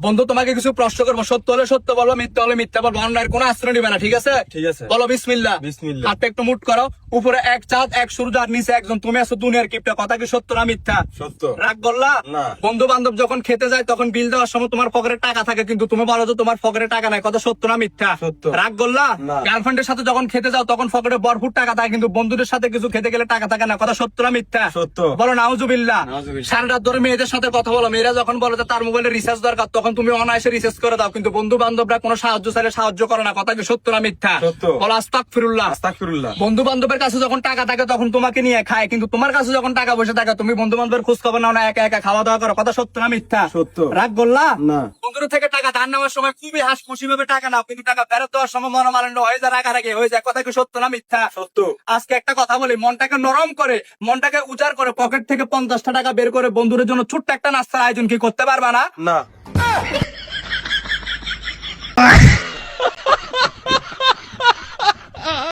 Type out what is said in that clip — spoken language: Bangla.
বন্ধু তোমাকে কিছু প্রশ্ন করবো, সত্য হলে সত্য বলবো, মিথ্যা হলে মিথ্যা বলবো, অন্যায়ের কোনো আশ্রয় নিবে না, ঠিক আছে? ঠিক আছে। বলো বিসমিল্লাহ। বিসমিল্লাহ। হাতটা একটু মুট করো। উপরে এক চাঁদ এক সূর্য আর নিচে একজন, তুমি আছো দুনিয়ার কিপটা, কথা কি সত্য না মিথ্যা? সত্য। রাগ করলা? না। বন্ধু বান্ধব যখন খেতে যায় তখন বিল দেওয়ার সময় তোমার পকেটে টাকা থাকে, কিন্তু তুমি বলো তো তোমার পকেটে টাকা নাই, কথা সত্য না মিথ্যা? সত্য। রাগ করলা? না। গার্লফ্রেন্ডের সাথে যখন খেতে যাও তখন পকেটে ভরপুর টাকা থাকে, কিন্তু বন্ধুদের সাথে কিছু খেতে গেলে টাকা থাকে না, কথা সত্য না মিথ্যা? সত্য। বলো নাউজুবিল্লাহ। নাউজুবিল্লাহ। সারা রাত ধরে মেয়েদের সাথে কথা বলো, মেয়েরা যখন বলে যে তার মোবাইলে রিচার্জ দরকার তখন তুমি অনায়াসে রিচার্জ করে দাও, কিন্তু বন্ধু বান্ধবরা কোনো সাহায্য চাইলে সাহায্য করে না, কথা কি সত্য না মিথ্যা? সত্য। বলো আস্তাগফিরুল্লাহ। আস্তাগফিরুল্লাহ। বন্ধু বান্ধবের কাছে যখন টাকা থাকে তখন তোমাকে নিয়ে খায়, কিন্তু তোমার কাছে যখন টাকা পয়সা থাকে তুমি বন্ধু বান্ধবের খোঁজ খবর নাও না, একা একা খাওয়া দাওয়া করো, কথা সত্য না মিথ্যা? সত্য। রাগ করলা? না। বন্ধুর থেকে টাকা ধার নেওয়ার সময় খুবই হাস খুশি ভাবে টাকা নাও, কিন্তু টাকা ফেরত দেওয়ার সময় মনোমালিন্য হয়ে যায়, রাগারাগি হয়ে যায়, কথা কি সত্য না মিথ্যা? সত্য। আজকে একটা কথা বলি, মনটাকে নরম করে, মনটাকে উজাড় করে, পকেট থেকে 50টা টাকা বের করে বন্ধুদের জন্য ছোট্ট একটা নাস্তার আয়োজন কি করতে পারবা না? না।